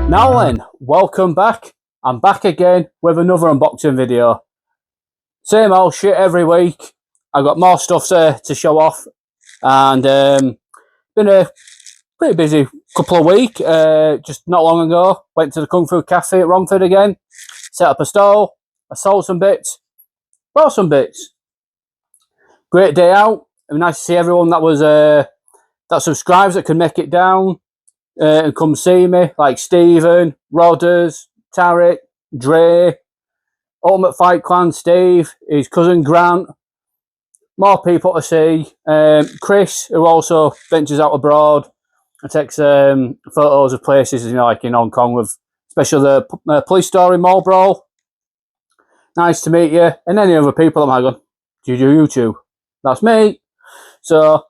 Now then, welcome back. I'm back again with another unboxing video. Same old shit every week. I've got more stuff to show off, and been a pretty busy couple of weeks. Just not long ago, went to the Kung Fu Cafe at Romford again, set up a stall. I sold some bits, bought some bits. Great day out. It was nice to see everyone that subscribes that can make it down and come see me, like Stephen, Rodders, Tarek, Dre, Ultimate Fight Clan, Steve, his cousin Grant, more people to see. Chris, who also ventures out abroad and takes photos of places, like in Hong Kong, with especially the police story Mall Brawl. Nice to meet you. And any other people that might go, do you do YouTube? That's me. So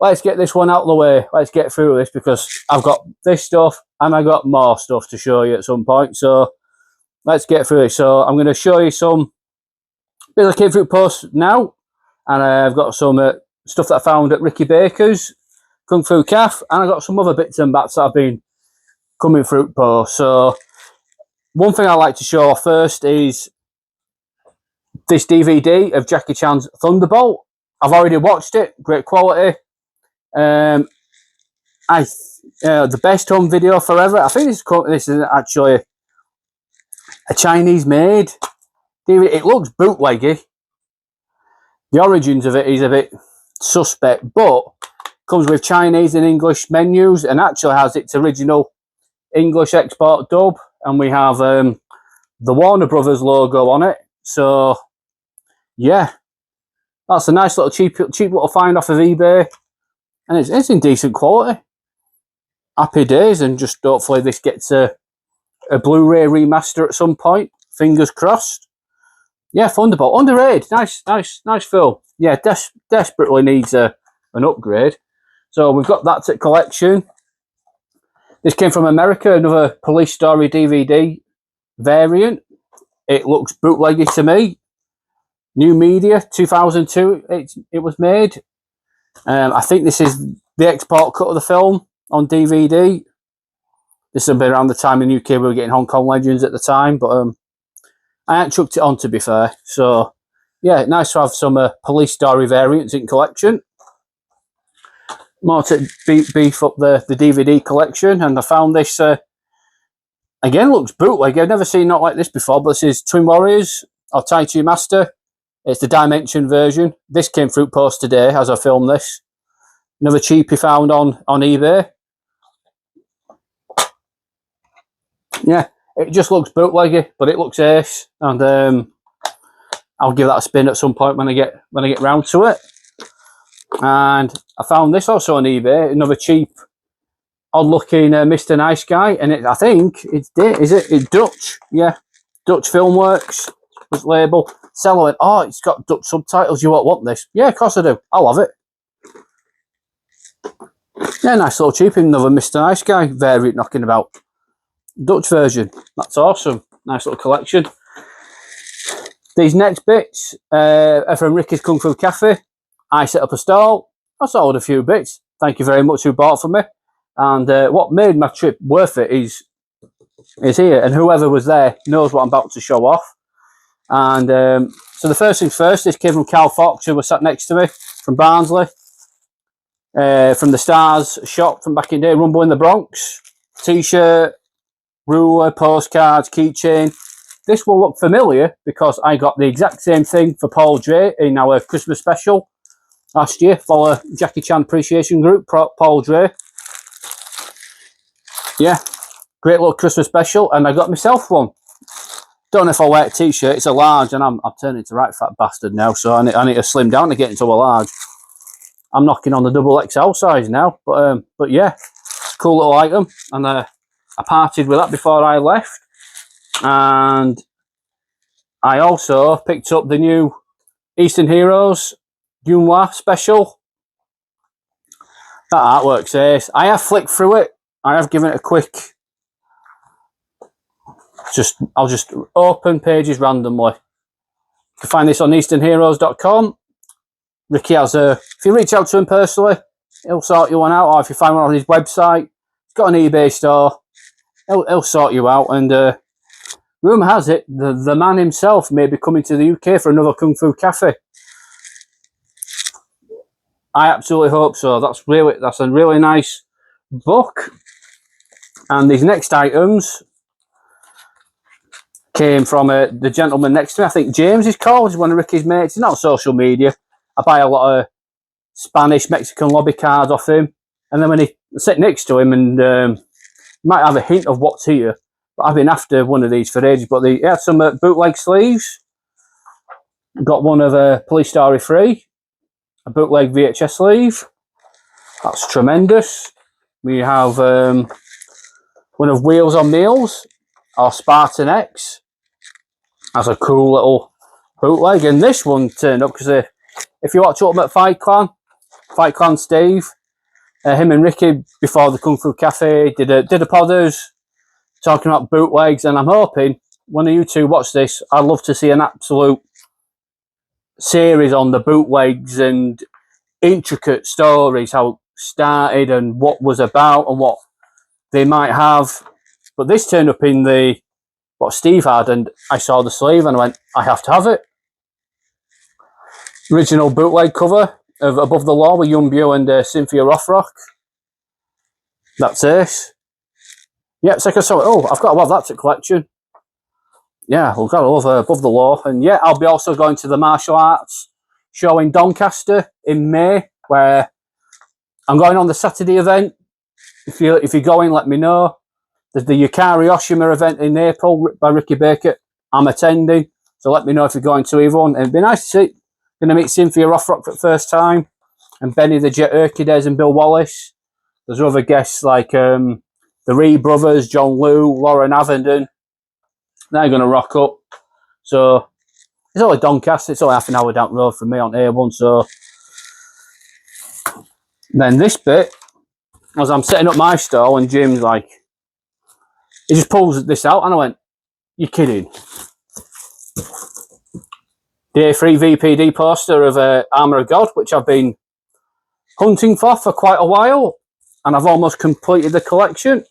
let's get this one out of the way. Let's get through this, because I've got this stuff and I've got more stuff to show you at some point. So let's get through this. So I'm going to show you some bit of kid fruit posts now, and I've got some stuff that I found at Ricky Baker's Kung Fu Cafe, and I've got some other bits and bats that have been coming fruit posts. So one thing I like to show off first is this DVD of Jackie Chan's Thunderbolt. I've already watched it, great quality. The best home video forever. I think this is actually a Chinese made DVD. It looks bootleggy. The origins of it is a bit suspect, but comes with Chinese and English menus, and actually has its original English export dub, and we have the Warner Brothers logo on it. So yeah, that's a nice little cheap little find off of eBay. And it's in decent quality. Happy days, and just hopefully this gets a Blu-ray remaster at some point. Fingers crossed. Yeah, Thunderbolt, underrated. Nice film. Yeah, desperately needs an upgrade. So we've got that to collection. This came from America, another Police Story DVD variant. It looks bootleggy to me. New media, 2002. It was made. I think this is the export cut of the film on DVD. This will be around the time in UK we were getting Hong Kong Legends at the time, but I hadn't chucked it on, to be fair. So yeah, nice to have some Police Story variants in collection. More to beef up the DVD collection, and I found this. Again, looks bootleg. I've never seen not like this before, but this is Twin Warriors or Tai Chi Master. It's the Dimension version. This came fruit post today as I filmed this. Another cheapie found on eBay. Yeah, it just looks bootleggy, but it looks ace, and I'll give that a spin at some point when I get round to it. And I found this also on eBay. Another cheap, odd-looking Mr. Nice Guy, and I think it's Dutch? Yeah, Dutch Filmworks label. Selling. Oh, it's got Dutch subtitles. You won't want this? Yeah, of course I do. I'll have it. Yeah, nice little cheap. Another Mr. Nice Guy variant knocking about. Dutch version. That's awesome. Nice little collection. These next bits are from Ricky's Kung Fu Cafe. I set up a stall. I sold a few bits. Thank you very much who bought from me. And what made my trip worth it is here. And whoever was there knows what I'm about to show off. And so the first things first, this came from Cal Fox, who was sat next to me, from Barnsley, from the Stars shop from back in the day, Rumble in the Bronx. T-shirt, ruler, postcards, keychain. This will look familiar because I got the exact same thing for Paul Dre in our Christmas special last year for Jackie Chan Appreciation Group, Paul Dre. Yeah, great little Christmas special, and I got myself one. Don't know if I'll wear a t-shirt. It's a large, and I'm turning into a right fat bastard now, so I need to slim down to get into a large. I'm knocking on the double XL size now, but yeah, it's a cool little item, and I partied with that before I left. And I also picked up the new Eastern Heroes Yunhua special. That artwork's ace. I have flicked through it. I have given it a quick. I'll just open pages randomly. You can find this on easternheroes.com. Ricky has if you reach out to him personally, he'll sort you one out, or if you find one on his website, he's got an eBay store. He'll sort you out. And rumour has it the man himself may be coming to the UK for another Kung Fu Cafe. I absolutely hope so. That's a really nice book. And these next items came from the gentleman next to me. I think James is called. He's one of Ricky's mates. He's not on social media. I buy a lot of Spanish, Mexican lobby cards off him. And then when he sit next to him, and might have a hint of what's here. But I've been after one of these for ages. But he had some bootleg sleeves. Got one of Police Story 3. A bootleg VHS sleeve. That's tremendous. We have one of Wheels on Meals, or Spartan X. That's a cool little bootleg. And this one turned up because if you watch Ultimate Fight Clan Steve, him and Ricky before the Kung Fu Cafe did a podders talking about bootlegs, and I'm hoping when you two watch this, I'd love to see an absolute series on the bootlegs and intricate stories, how it started and what was about and what they might have. But this turned up in what Steve had, and I saw the sleeve and I went, I have to have it. Original bootleg cover of Above the Law with Young Bio and Cynthia Rothrock. That's it. Yeah, it's like I saw it. Oh, I've got to have that to collection. Yeah, we've got to love Above the Law. And yeah, I'll be also going to the martial arts show in Doncaster in May, where I'm going on the Saturday event. If you're going, let me know. There's the Yukari Oshima event in April by Ricky Baker. I'm attending, so let me know if you're going to either one. And it'd be nice to see. Going to meet Cynthia Rothrock for the first time, and Benny the Jet Urquidez and Bill Wallace. There's other guests like the Ree brothers, John Liu, Lauren Avenden. They're going to rock up. So it's only Doncaster. It's only half an hour down the road from me on A1. So then this bit, as I'm setting up my stall, and Jim's like, he just pulls this out, and I went, "You're kidding." The A3 VPD poster of Armour of God, which I've been hunting for quite a while, and I've almost completed the collection.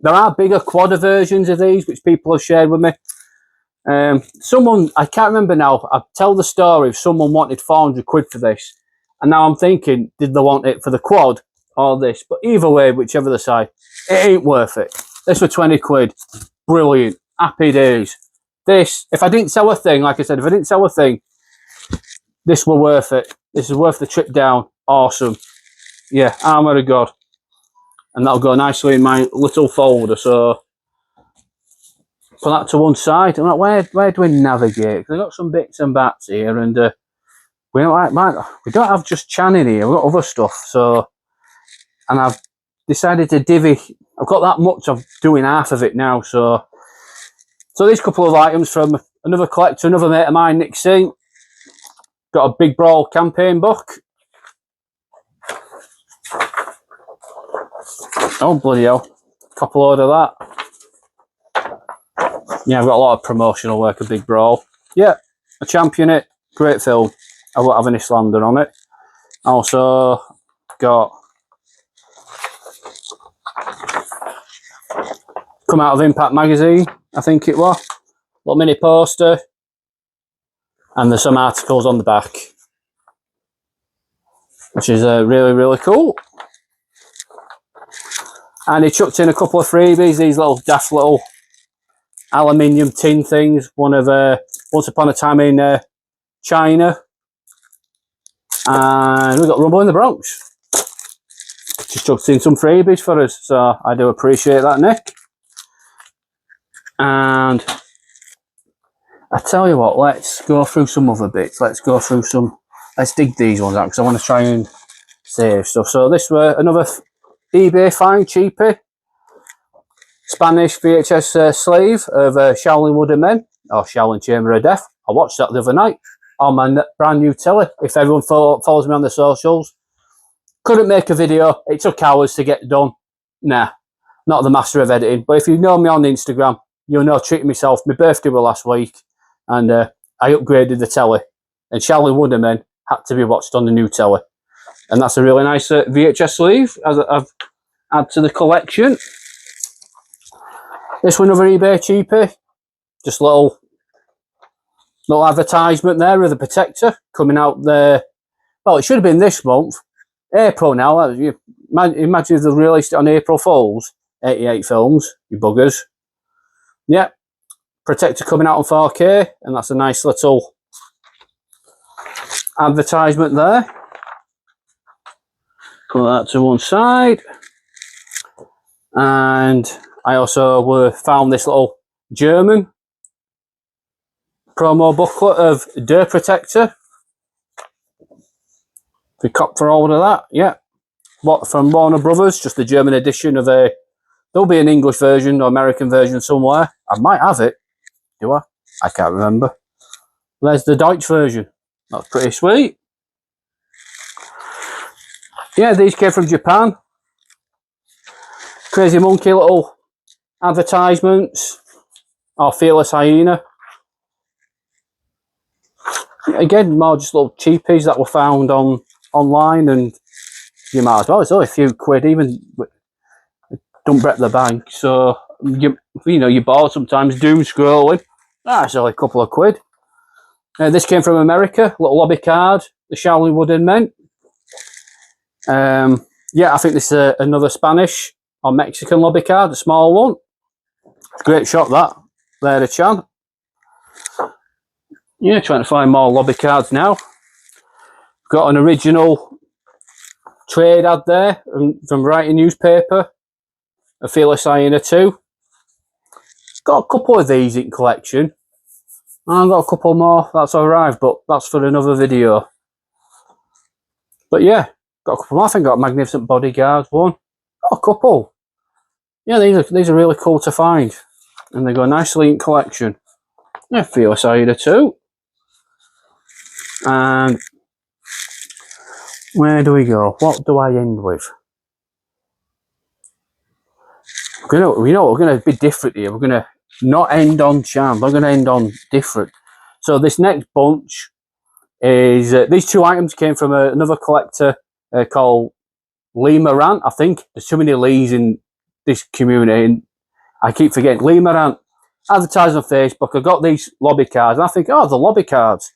There are bigger quad versions of these, which people have shared with me. Someone, I can't remember now, I'll tell the story if someone wanted 400 quid for this. And now I'm thinking, did they want it for the quad or this? But either way, whichever the side, it ain't worth it. This for 20 quid. Brilliant. Happy days. This, if I didn't sell a thing, like I said, if I didn't sell a thing, this were worth it. This is worth the trip down. Awesome. Yeah, Armour of God. And that'll go nicely in my little folder. So put that to one side. I'm like, where do we navigate? Because I've got some bits and bats here, and we don't have just Chan in here. We've got other stuff. So, and I've decided to divvy. I've got that much. I'm doing half of it now. So these couple of items from another collector, another mate of mine, Nick C. Got a Big Brawl campaign book. Oh, bloody hell. Couple load of that. Yeah, I've got a lot of promotional work of Big Brawl. Yeah, I champion it. Great film. I won't have any slander on it. Also got come out of Impact magazine, I think it was. Little mini poster. And there's some articles on the back, which is really, really cool. And he chucked in a couple of freebies, these little daft little aluminium tin things. One of Once Upon a Time in China. And we've got Rumble in the Bronx. Just chucked in some freebies for us, so I do appreciate that, Nick. And I tell you what, let's go through some other bits. Let's dig these ones out, because I want to try and save stuff. So this were another eBay find, cheapie. Spanish VHS sleeve of Shaolin Wood and Men, or Shaolin Chamber of Death. I watched that the other night on my brand new telly. If everyone follows me on the socials. Couldn't make a video. It took hours to get done. Nah, not the master of editing. But if you know me on Instagram, you'll know treating myself. My birthday was last week, and I upgraded the telly. And Shaolin Wood and Men had to be watched on the new telly. And that's a really nice VHS sleeve I've added to the collection. This one over eBay cheapie. Just little advertisement there of the Protector coming out there. Well, it should have been this month. April now. You imagine if they released it on April Fools. 88 films, you buggers. Yeah. Protector coming out on 4K, and that's a nice little advertisement there. Put that to one side. And I also found this little German promo booklet of Der Protector. We copped for all of that, yeah. What from Warner Brothers, just the German edition of a. There'll be an English version or American version somewhere. I might have it. Do I? I can't remember. There's the Deutsch version. That's pretty sweet. Yeah, these came from Japan. Crazy monkey little advertisements. Or Fearless Hyena. Again, more just little cheapies that were found online, and you might as well. It's only a few quid, even don't break the bank. So you're bored sometimes, doom scrolling. It's only a couple of quid. This came from America, little lobby card, the Shaolin Wooden Men. Yeah, I think this is another Spanish or Mexican lobby card, a small one. Great shot that. There, the Chan. Yeah, trying to find more lobby cards now. Got an original trade ad there from Writing Newspaper. A Fearless Hyena 2. Got a couple of these in collection. I've got a couple more that's arrived, but that's for another video. But yeah, got a couple more. I think got Magnificent Bodyguards one. Got a couple. Yeah, these are really cool to find. And they go nicely in collection. Yeah, Fearless Hyena 2. And where do we go? What do I end with? We know we're going to be different here. We're going to not end on charm. We're going to end on different. So this next bunch is these two items came from another collector called Lee Morant. I think there's too many Lees in this community, and I keep forgetting Lee Morant. Advertised on Facebook. I got these lobby cards, and I think, oh, the lobby cards,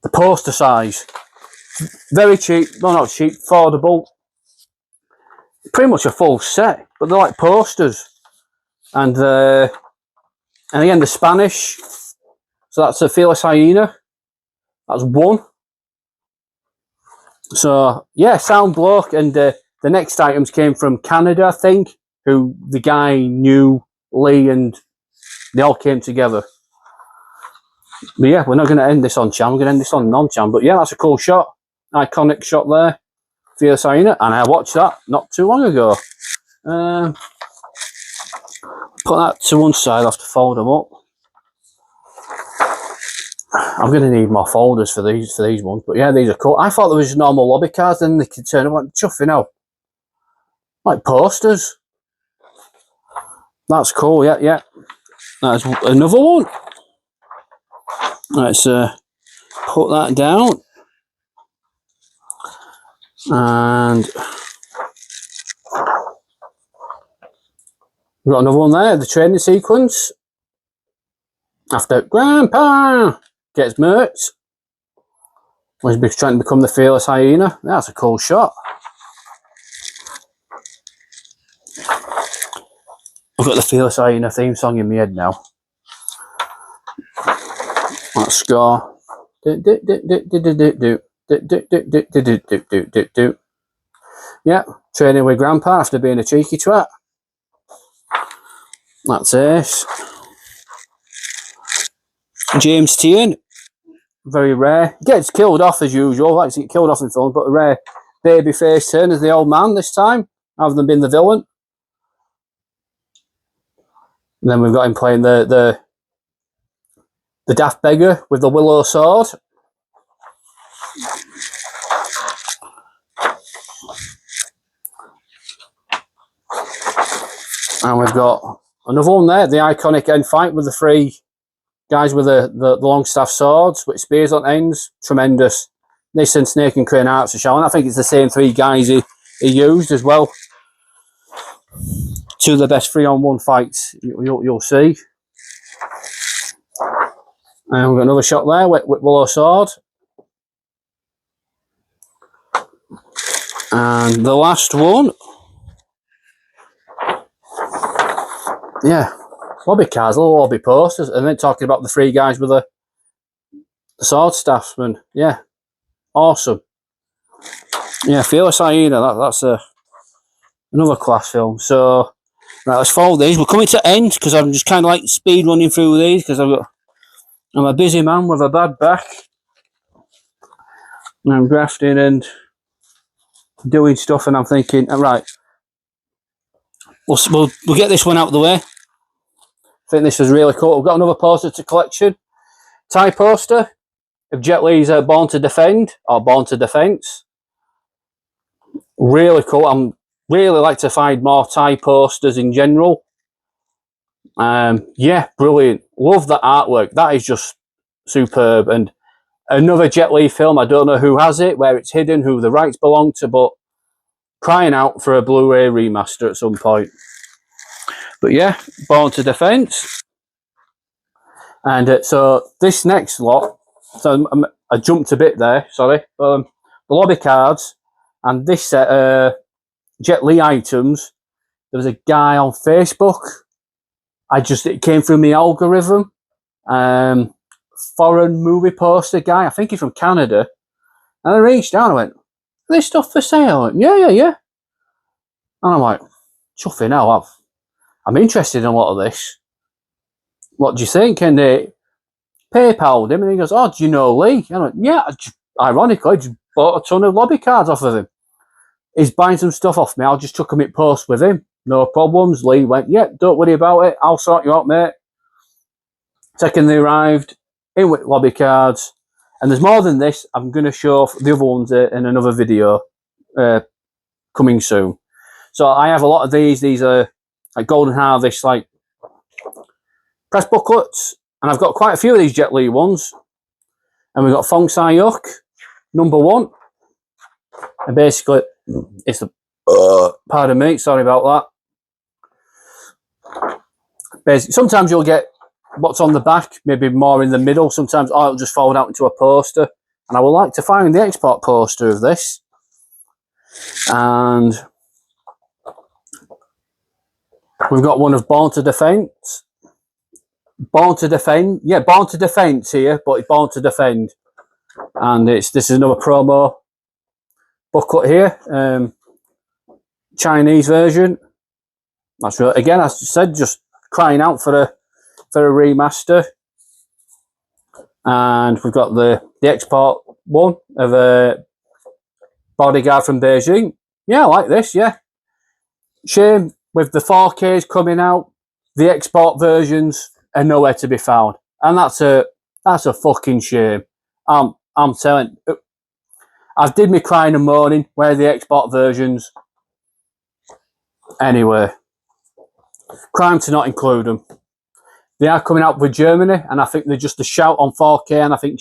the poster size, very cheap. No, not cheap, affordable. Pretty much a full set, but they're like posters. And again, the Spanish. So that's a Fearless Hyena. That's one. So yeah, sound bloke. And the next items came from Canada, I think. Who the guy knew Lee, and they all came together. But yeah, we're not going to end this on Chan. We're going to end this on non-Chan. But yeah, that's a cool shot, iconic shot there. Fearless Hyena, and I watched that not too long ago. Put that to one side. I'll have to fold them up. I'm going to need more folders for these ones. But yeah, these are cool. I thought there was normal lobby cards, and they could turn up chuffing out like posters. That's cool. Yeah, yeah. That's another one. Let's put that down. And we've got another one there, the training sequence. After Grandpa gets murked, he's trying to become the Fearless Hyena. That's a cool shot. I've got the Fearless Hyena theme song in my head now. Let's go. Yeah, training with Grandpa after being a cheeky twat. That's it. James Tian, very rare. Gets killed off as usual. Likes to get killed off in films, but a rare baby face turn as the old man this time, rather than being the villain. And then we've got him playing the daft beggar with the willow sword. And we've got another one there, the iconic end fight with the three guys with the long staff swords with spears on ends. Tremendous. Nissan, Snake and Crane Arts are showing. I think it's the same three guys he used as well. two of the best 3-on-1 fights you'll see. And we've got another shot there with Willow Sword. And the last one, yeah, lobby cards, little lobby posters, and then talking about the 3 guys with the sword staffsman. Yeah, awesome. Yeah, Fearless Hyena, that's another class film. So, right, let's follow these. We're coming to end because I'm just kind of like speed running through these because I'm a busy man with a bad back. And I'm grafting and doing stuff, and I'm thinking, right, we'll get this one out of the way. I think this is really cool. We've got another poster to collection. Thai poster of Jet Li's Born to Defend, or Born to Defense. Really cool. I'm really like to find more Thai posters in general. Yeah, brilliant. Love the artwork. That is just superb. And another Jet Li film. I don't know who has it, where it's hidden, who the rights belong to, but crying out for a Blu-ray remaster at some point. But yeah, Born to Defense. And so this next lot, so I jumped a bit there, sorry. The lobby cards and this set Jet Li items. There was a guy on Facebook. It came through my algorithm. Foreign movie poster guy. I think he's from Canada. And I reached down and went, "This stuff for sale?" I went, yeah. And I'm like, chuffing hell, I'm interested in a lot of this. What do you think? And they PayPal'd him and he goes, "Oh, do you know Lee?" And I went, "Yeah." Ironically, I just bought a ton of lobby cards off of him. He's buying some stuff off me. I'll just chuck them in post with him. No problems. Lee went, "Yeah, don't worry about it. I'll sort you out, mate." Second they arrived, in with lobby cards. And there's more than this. I'm going to show the other ones in another video coming soon. So I have a lot of these. These are like Golden Harvest, like press booklets. And I've got quite a few of these Jet Li ones. And we've got Fong Sai-yuk, #1. And basically, it's the... pardon me, sorry about that. Basically, sometimes you'll get what's on the back, maybe more in the middle. Sometimes it'll just fold out into a poster. And I would like to find the export poster of this. And we've got one of Born to Defense. Born to Defend. Yeah, Born to Defense here, but it's Born to Defend. And this is another promo booklet here. Chinese version. That's right. Again, as I said, just crying out for a remaster. And we've got the export one of a Bodyguard from Beijing. Yeah, I like this, yeah. Shame with the 4Ks coming out, the export versions are nowhere to be found. And that's a fucking shame. I'm telling you, I've did me crying and moaning where the export versions. Anyway, crime to not include them. They are coming out with Germany, and I think they're just a Shout on 4K, and I think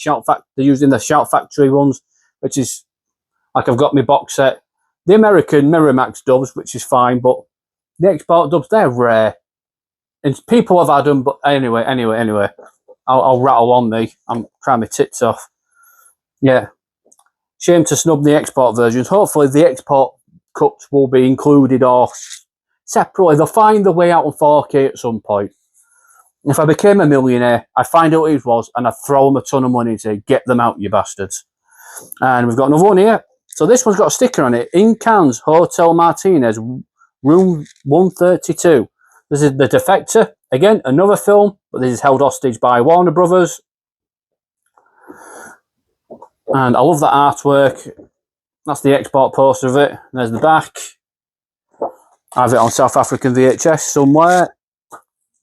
they're using the Shout Factory ones, which is like I've got my box set. The American Miramax dubs, which is fine, but the export dubs, they're rare. And people have had them, but anyway. I'll rattle on me. I'm crying my tits off. Yeah. Shame to snub the export versions. Hopefully the export cuts will be included or separately. They'll find the way out on 4K at some point. If I became a millionaire, I'd find out who it was and I'd throw them a ton of money and say, "Get them out, you bastards." And we've got another one here. So this one's got a sticker on it. In Cannes, Hotel Martinez, room 132. This is The Defector. Again, another film, but this is held hostage by Warner Brothers. And I love that artwork. That's the export poster of it. There's the back. I have it on South African VHS somewhere.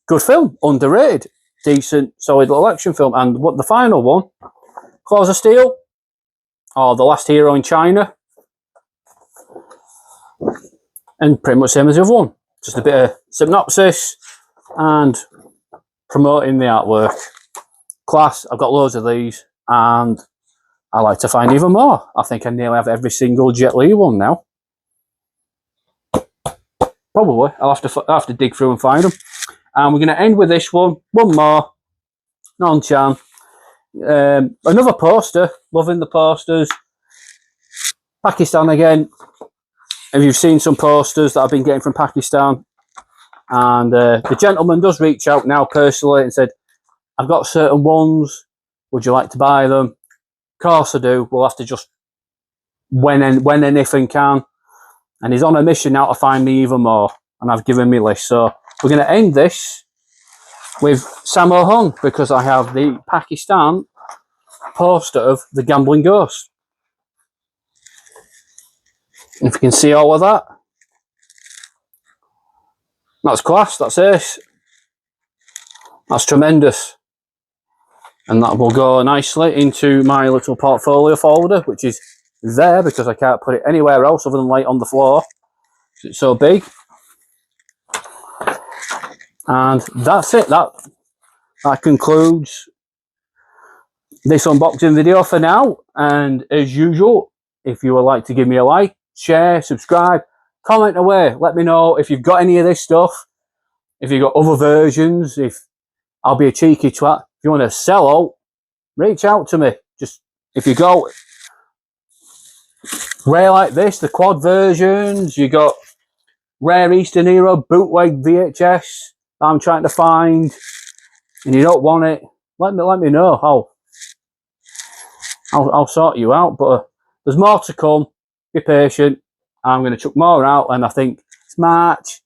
Good film, underrated, decent, solid little action film. And what the final one, Claws of Steel, or The Last Hero in China. And pretty much same as the other one. Just a bit of synopsis and promoting the artwork. Class, I've got loads of these and I like to find even more. I think I nearly have every single Jet Li one now. Probably. I'll have to dig through and find them. And we're going to end with this one. One more. Non-chan. Another poster. Loving the posters. Pakistan again. If you've seen some posters that I've been getting from Pakistan, and the gentleman does reach out now personally and said, I've got certain ones, would you like to buy them? Of course I do. We'll have to just when and if and can. And he's on a mission now to find me even more, and I've given me list. So we're going to end this with Sammo Hung, because I have the Pakistan poster of the gambling ghost. If you can see all of that, that's class. That's ace. That's tremendous. And that will go nicely into my little portfolio folder, which is there because I can't put it anywhere else other than like on the floor. It's so big. And that's it. That concludes this unboxing video for now. And as usual, if you would like to give me a like, share, subscribe, comment away. Let me know if you've got any of this stuff. If you've got other versions, if I'll be a cheeky twat. If you want to sell out, reach out to me. Just if you go rare like this, the quad versions, you got rare Eastern Hero bootleg VHS that I'm trying to find, and you don't want it, let me know. I'll sort you out. But there's more to come. Be patient. I'm going to chuck more out, and I think it's March.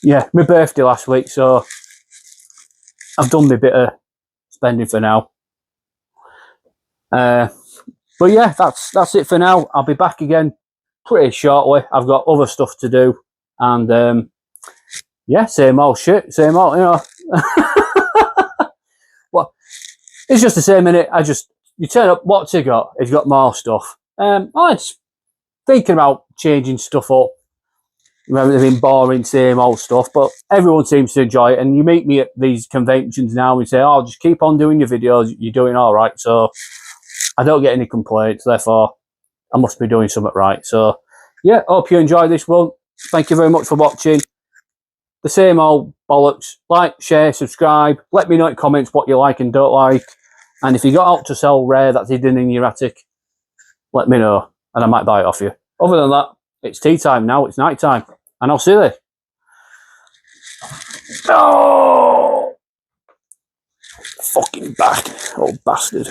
Yeah, my birthday last week, so I've done my bit of spending for now. But yeah, that's it for now. I'll be back again pretty shortly. I've got other stuff to do, and yeah, same old shit, same old, you know. Well, it's just the same, innit? You turn up, what's he got? He's got more stuff. I was thinking about changing stuff up. Rather than boring, same old stuff, but everyone seems to enjoy it. And you meet me at these conventions now and say, oh, just keep on doing your videos, you're doing all right. So I don't get any complaints, therefore I must be doing something right. So yeah, hope you enjoy this one. Thank you very much for watching. The same old bollocks. Like, share, subscribe. Let me know in comments what you like and don't like. And if you got out to sell rare that's hidden in your attic, let me know and I might buy it off you. Other than that, it's tea time now, it's night time. And I'll see you there. Oh! Fucking back, old bastard.